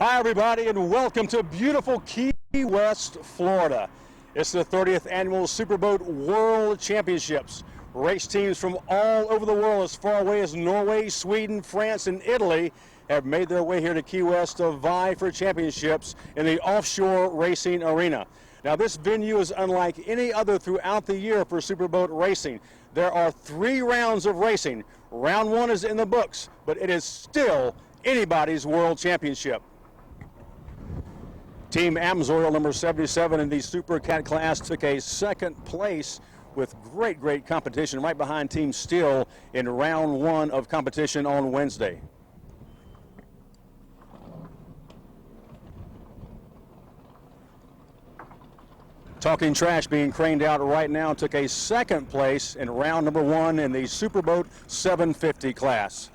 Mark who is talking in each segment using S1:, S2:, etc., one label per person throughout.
S1: Hi everybody and welcome to beautiful Key West, Florida. It's the 30th annual Superboat World Championships. Race teams from all over the world as far away as Norway, Sweden, France, and Italy have made their way here to Key West to vie for championships in the offshore racing arena. Now this venue is unlike any other throughout the year for Superboat racing. There are 3 rounds of racing. Round 1 is in the books, but it is still anybody's world championship. Team Amsoil number 77 in the Super Cat class took a 2nd place with great competition right behind Team Steel in round 1 of competition on Wednesday. Talking Trash being craned out right now took a 2nd place in round number 1 in the Superboat 750 class.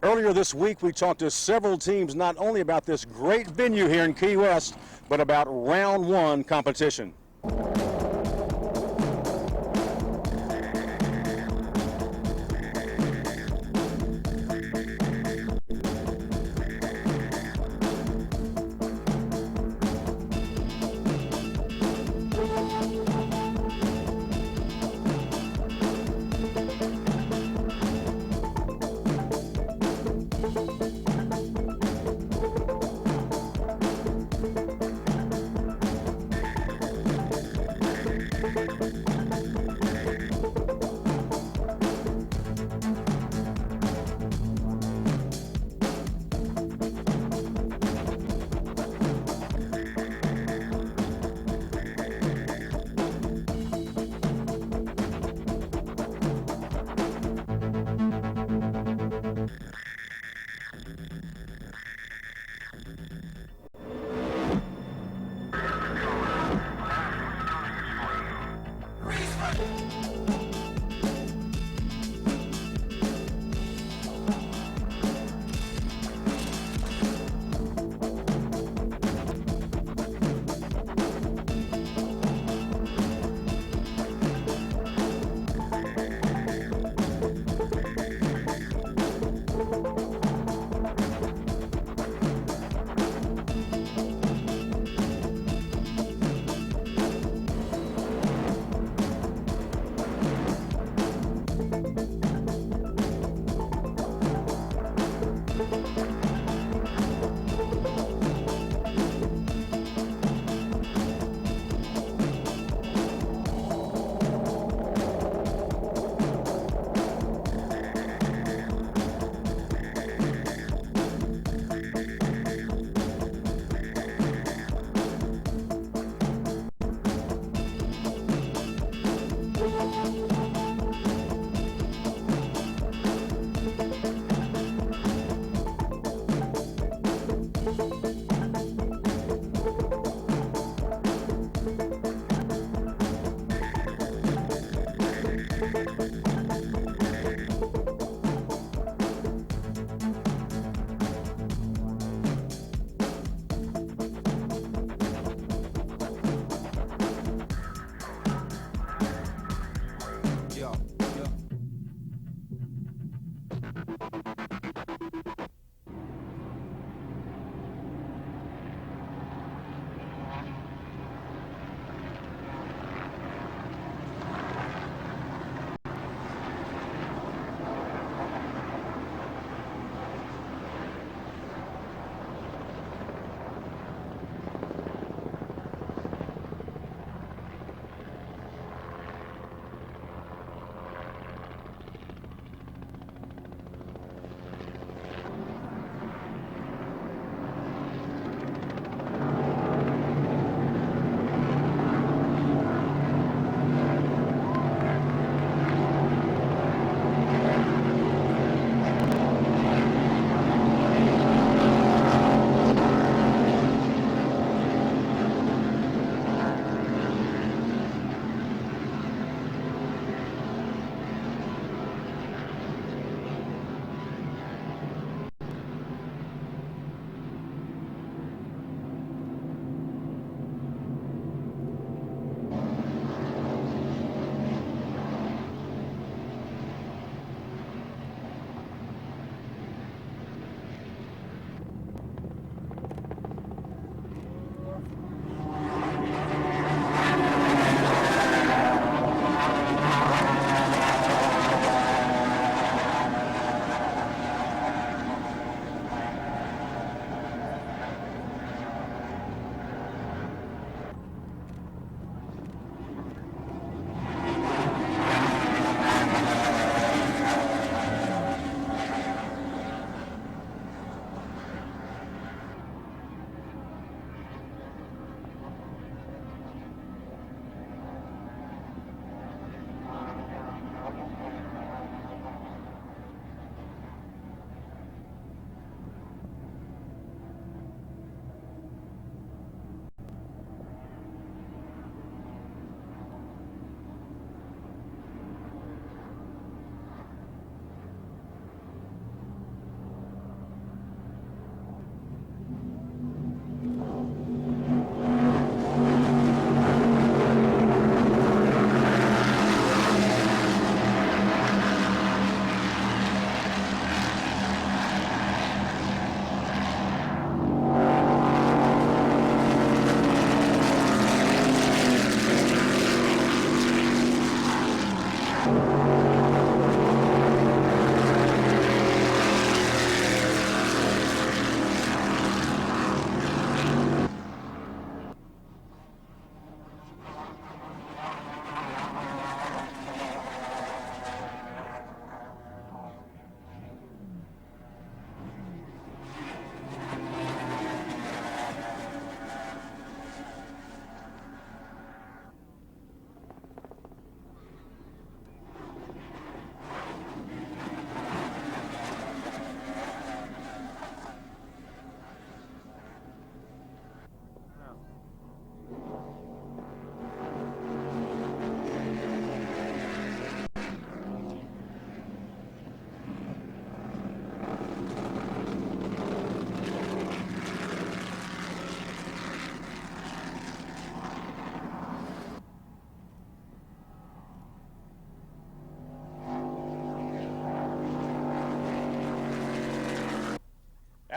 S1: Earlier this week, we talked to several teams not only about this great venue here in Key West, but about round 1 competition.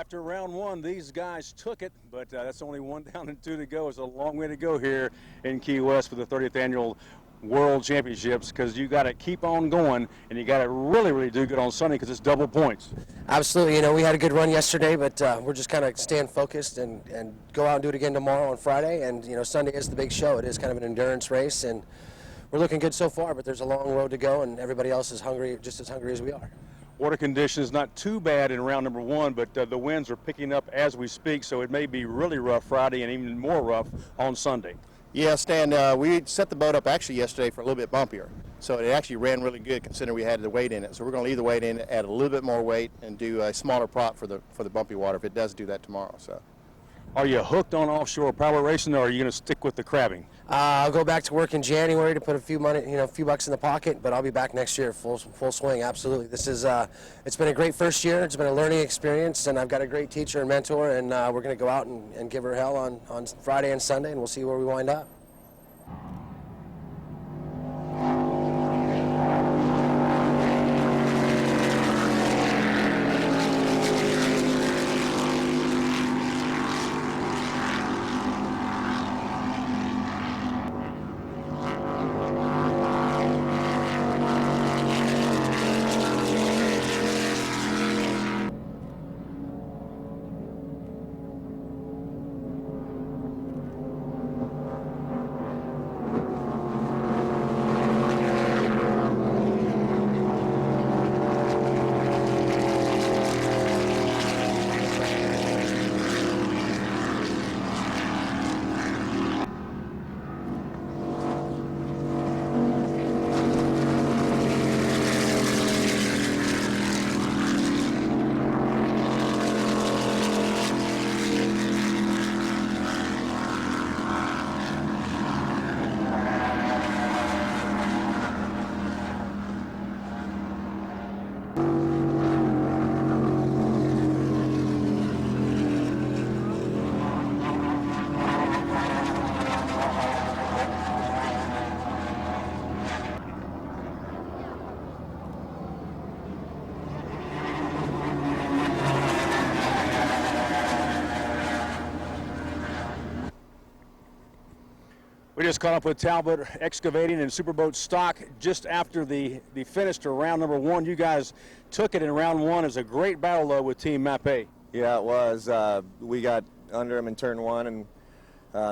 S1: after round one, these guys took it, but that's only 1 down and 2 to go. It's a long way to go here in Key West for the 30th annual World Championships, because you got to keep on going, and you got to really do good on Sunday because it's double points.
S2: Absolutely. You know, we had a good run yesterday, but we're just kind of staying focused and go out and do it again tomorrow on Friday. And, you know, Sunday is the big show. It is kind of an endurance race, and we're looking good so far, but there's a long road to go, and everybody else is hungry, just as hungry as we are.
S1: Water conditions not too bad in round number 1, but the winds are picking up as we speak, so it may be really rough Friday and even more rough on Sunday.
S3: Yeah, Stan, we set the boat up actually yesterday for a little bit bumpier. So it actually ran really good considering we had the weight in it. So we're going to leave the weight in, add a little bit more weight, and do a smaller prop for the bumpy water if it does do that tomorrow. So.
S1: Are you hooked on offshore power racing, or are you going to stick with the crabbing?
S2: I'll go back to work in January to put a few money, a few bucks in the pocket, but I'll be back next year full swing. Absolutely. This is it's been a great first year. It's been a learning experience, and I've got a great teacher and mentor, and we're going to go out and give her hell on Friday and Sunday, and we'll see where we wind up.
S1: We just caught up with Talbot Excavating and Superboat Stock just after the finish to round number 1. You guys took it in round 1 as a great battle, though, with Team Apache.
S4: Yeah, it was. We got under him in turn 1, and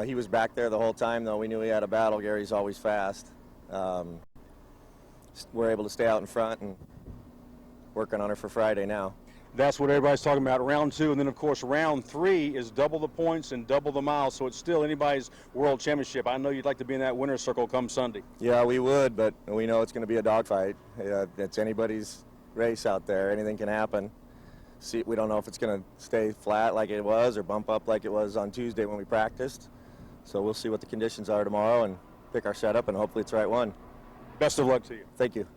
S4: he was back there the whole time, though. We knew he had a battle. Gary's always fast. We're able to stay out in front and working on her for Friday now.
S1: That's what everybody's talking about, round 2. And then, of course, round 3 is double the points and double the miles, so it's still anybody's world championship. I know you'd like to be in that winner's circle come Sunday.
S4: Yeah, we would, but we know it's going to be a dogfight. It's anybody's race out there. Anything can happen. We don't know if it's going to stay flat like it was or bump up like it was on Tuesday when we practiced. So we'll see what the conditions are tomorrow and pick our setup, and hopefully it's the right one.
S1: Best of luck to you.
S4: Thank you.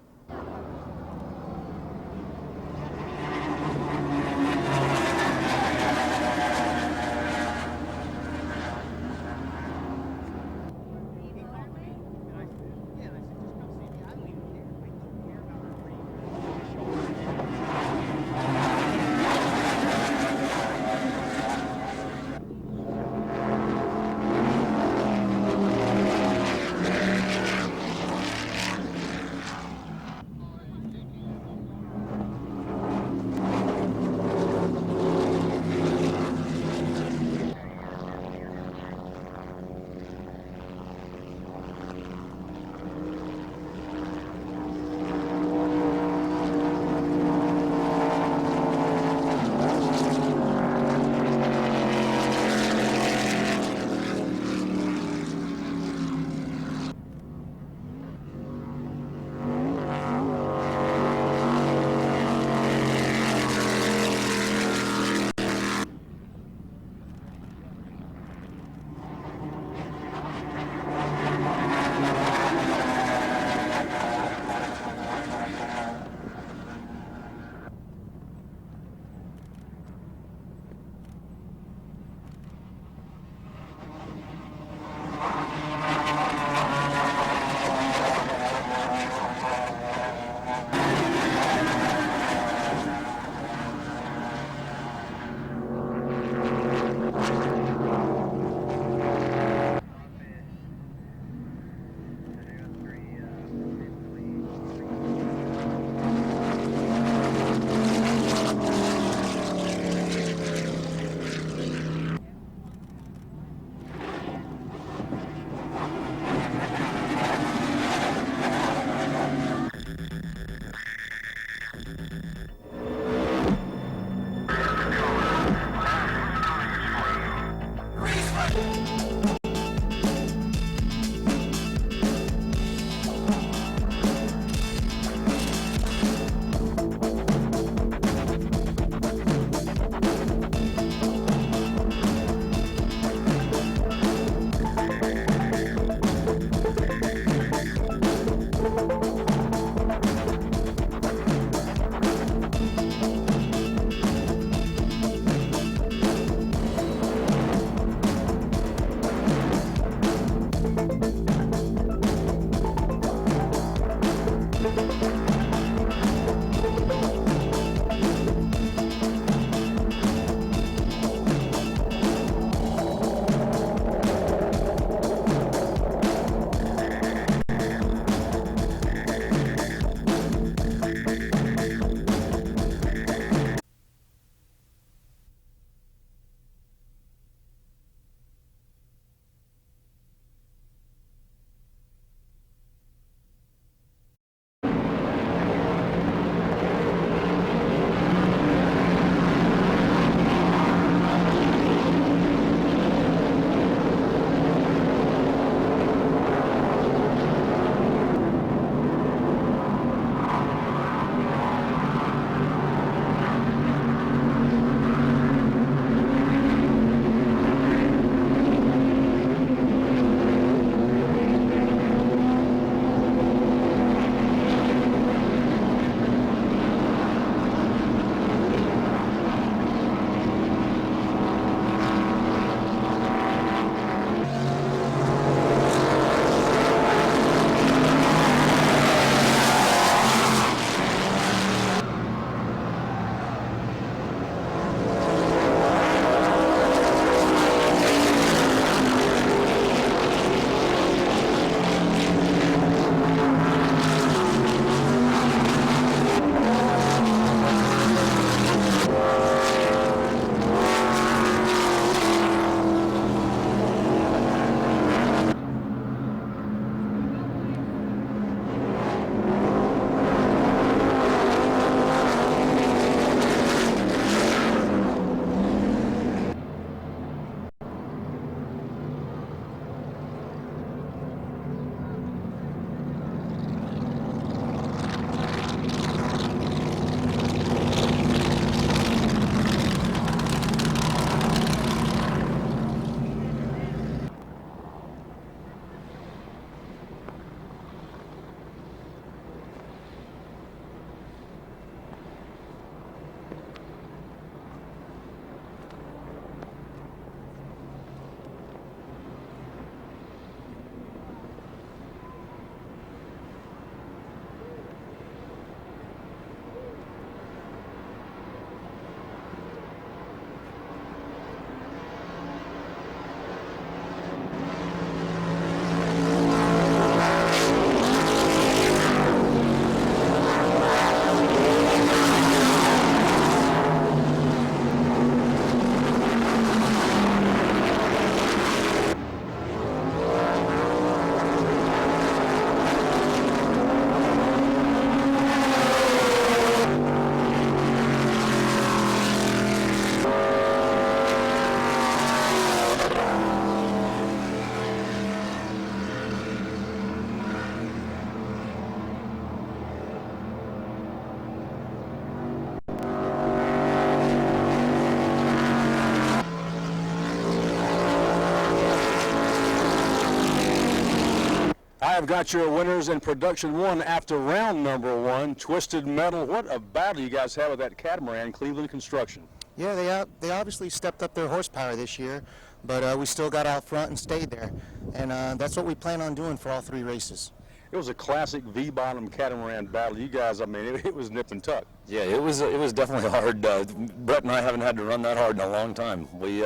S1: I've got your winners in production 1 after round number 1. Twisted Metal, what a battle you guys had with that catamaran, Cleveland Construction.
S5: Yeah, they obviously stepped up their horsepower this year, but we still got out front and stayed there. And that's what we plan on doing for all 3 races.
S1: It was a classic V-bottom catamaran battle. You guys, I mean, it was nip and tuck.
S6: Yeah, it was definitely hard. Brett and I haven't had to run that hard in a long time. We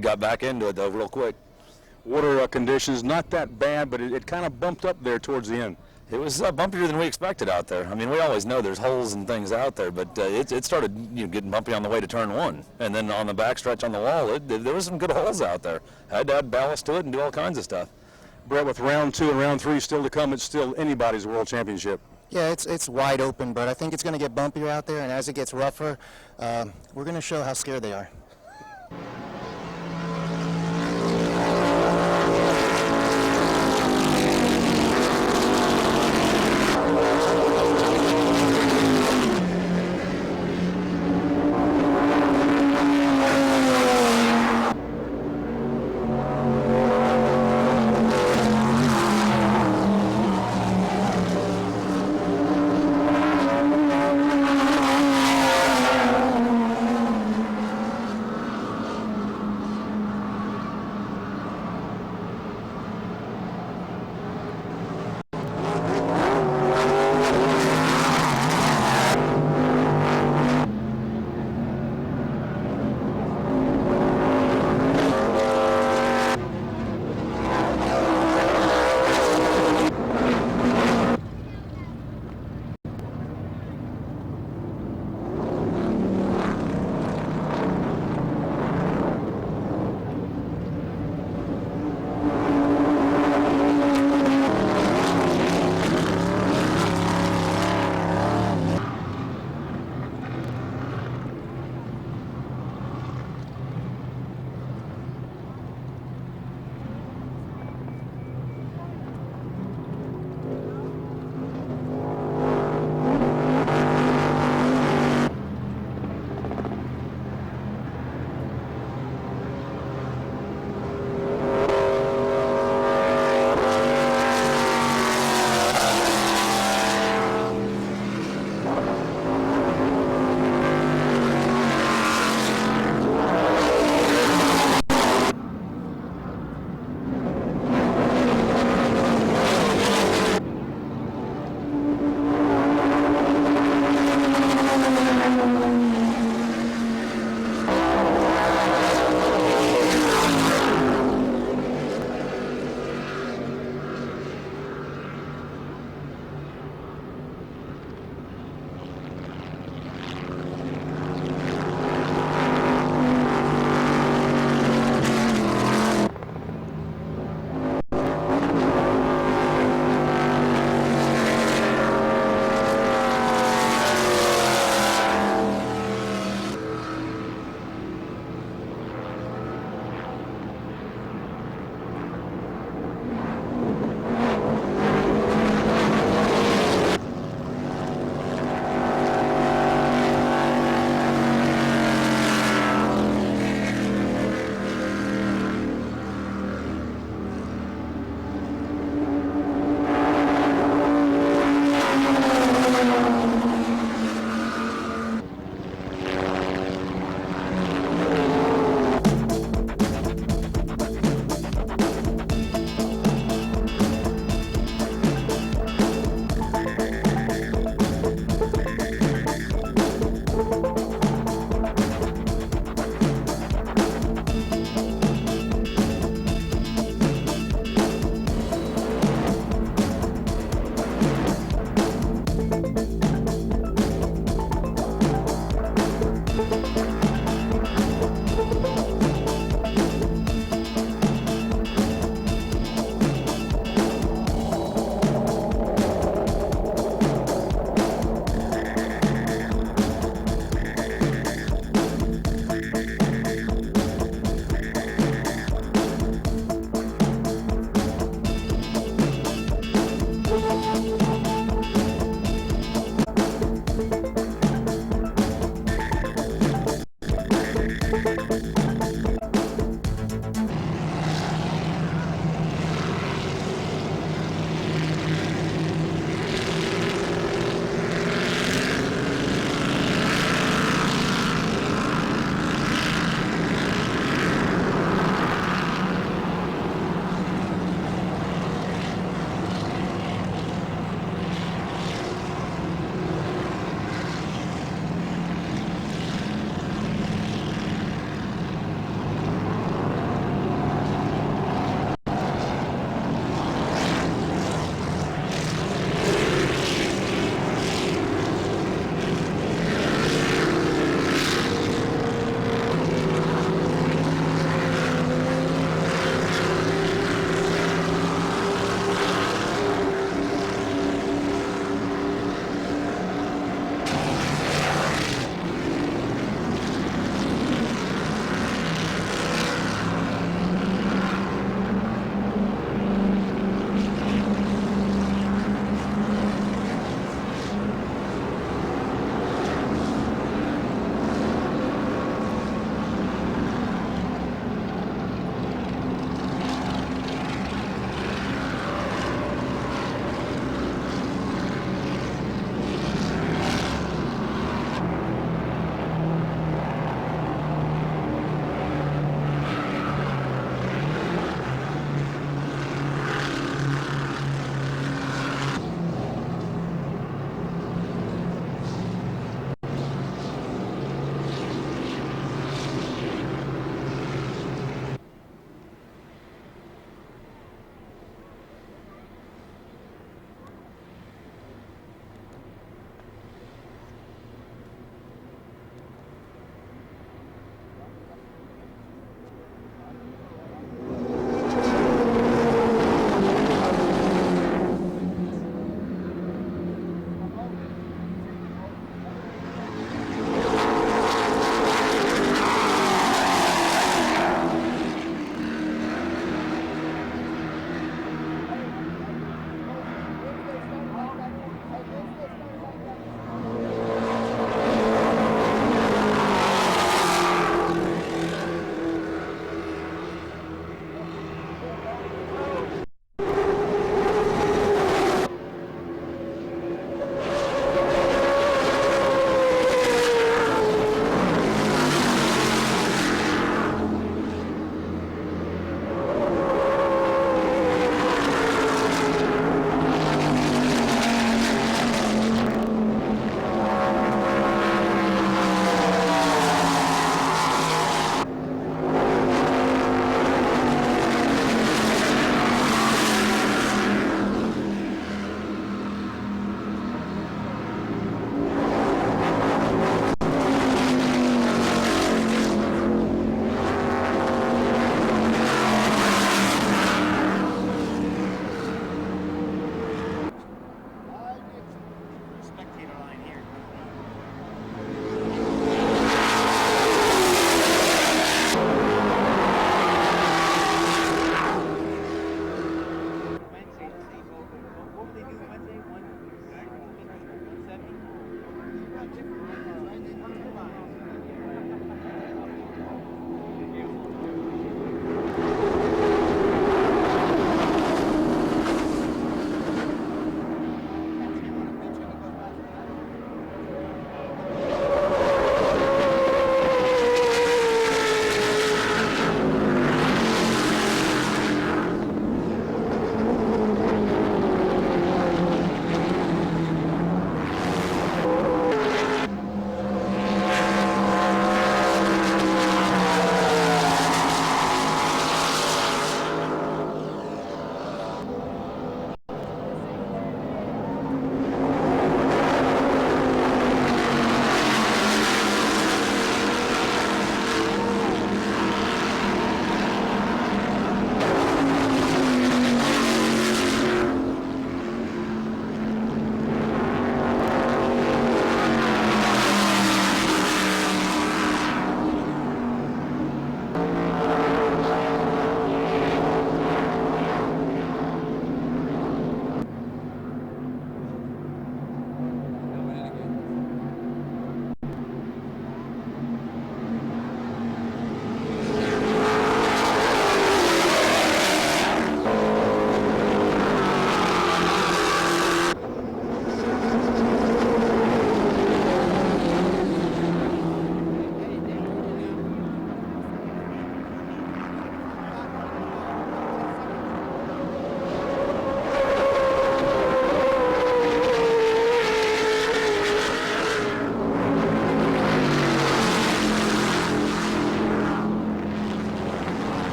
S6: got back into it though real quick.
S1: Water conditions not that bad, but it kind of bumped up there towards the end.
S6: It was bumpier than we expected out there. I mean, we always know there's holes and things out there, but it started getting bumpy on the way to turn 1, and then on the backstretch on the wall, there was some good holes out there. I had to add ballast to it and do all kinds of stuff.
S1: Brett, with round 2 and round 3 still to come, it's still anybody's world championship.
S5: Yeah, it's wide open, but I think it's going to get bumpier out there, and as it gets rougher, we're going to show how scared they are.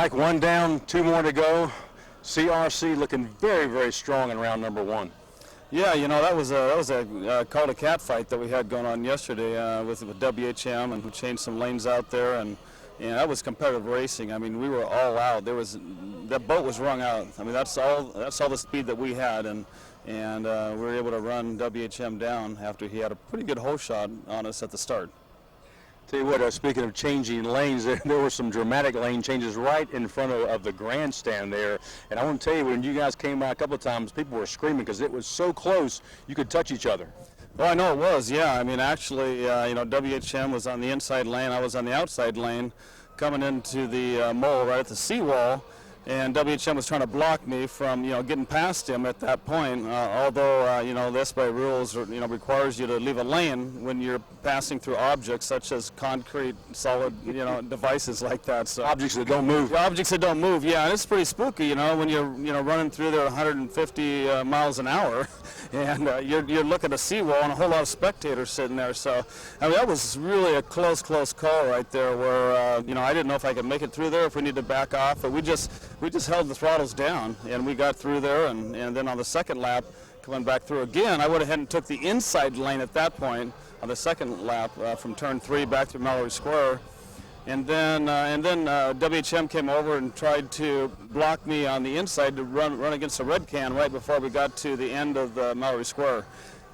S1: Mike, one down, two more to go. CRC looking very, very strong in round number one.
S7: Yeah, you know, that was a called a cat fight that we had going on yesterday with WHM, and who changed some lanes out there, and that was competitive racing. I mean, we were all out. That boat was wrung out. I mean, that's all the speed that we had, and we were able to run WHM down after he had a pretty good hole shot on us at the start.
S1: Tell you what, speaking of changing lanes, there were some dramatic lane changes right in front of the grandstand there. And I want to tell you, when you guys came by a couple of times, people were screaming because it was so close you could touch each other.
S7: Well, I know it was, yeah. I mean, actually, you know, WHM was on the inside lane. I was on the outside lane coming into the mole right at the seawall. And WHM was trying to block me from, you know, getting past him at that point. Although, you know, this by rules, you know, requires you to leave a lane when you're passing through objects such as concrete, solid, you know, devices like that. So
S1: objects that don't move.
S7: Objects that don't move, yeah. And it's pretty spooky, you know, when you're, you know, running through there 150 miles an hour, and you're looking at a seawall and a whole lot of spectators sitting there. So, I mean, that was really a close call right there, where, you know, I didn't know if I could make it through there, if we need to back off, but we just held the throttles down, and we got through there, and then on the second lap, coming back through again, I would have hadn't took the inside lane at that point on the second lap from turn 3 back through Mallory Square, and then WHM came over and tried to block me on the inside to run against a red can right before we got to the end of the Mallory Square,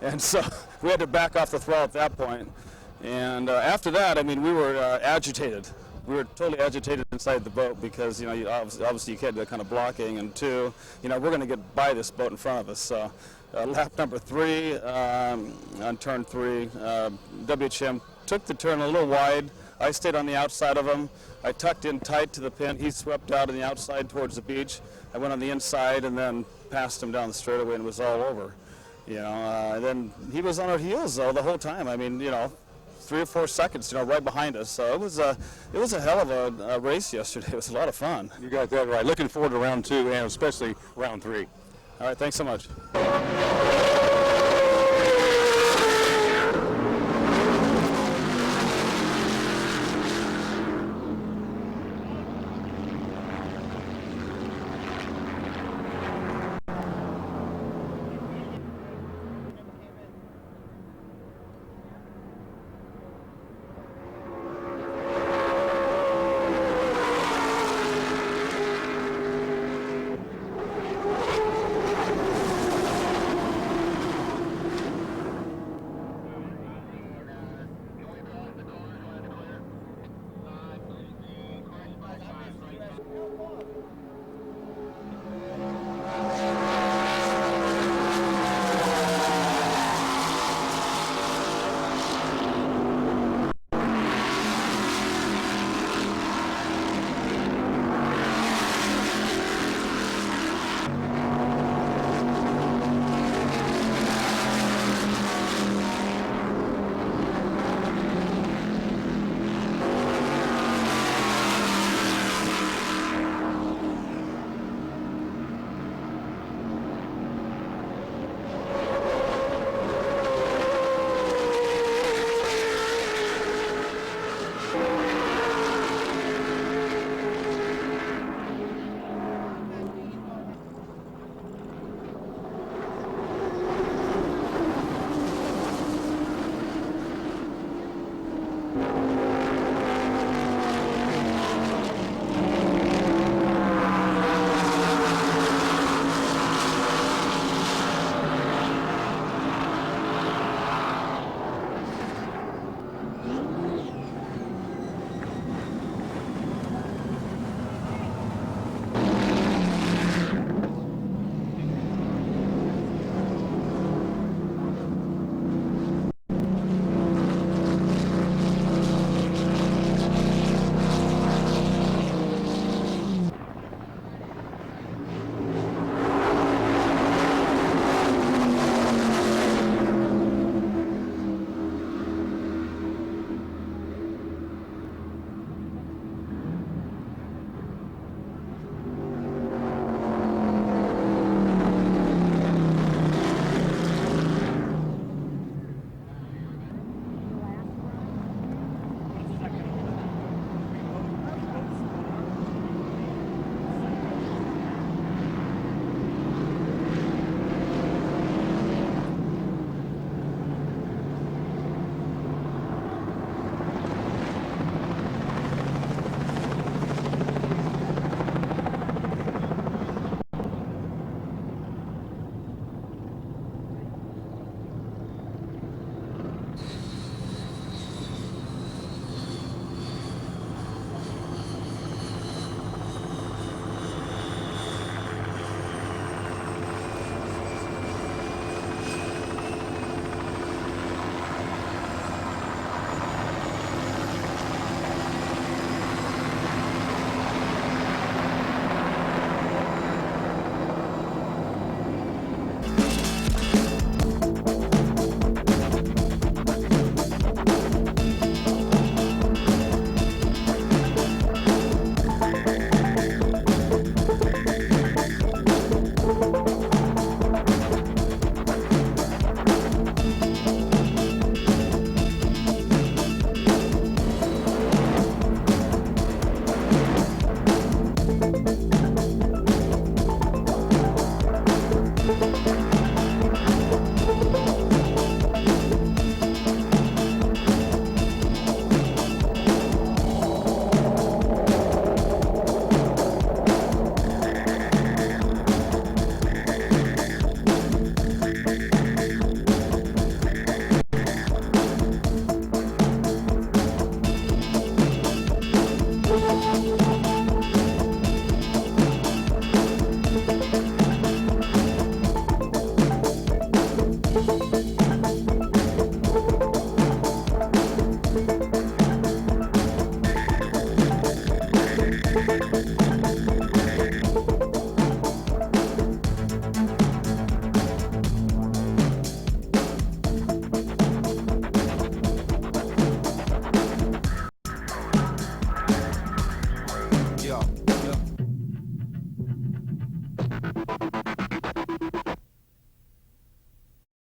S7: and so we had to back off the throttle at that point, and after that, I mean, we were agitated. We were totally agitated inside the boat because, you know, obviously you can't do that kind of blocking, and two, you know, we're going to get by this boat in front of us. So lap number 3 on turn 3, WHM took the turn a little wide. I stayed on the outside of him. I tucked in tight to the pin. He swept out on the outside towards the beach. I went on the inside and then passed him down the straightaway, and it was all over. You know, and then he was on our heels though the whole time. I mean, you know, 3 or 4 seconds, you know, right behind us. So it was a hell of a race yesterday. It was a lot of fun.
S1: You got that right. Looking forward to round 2 and especially round 3.
S7: All right, thanks so much.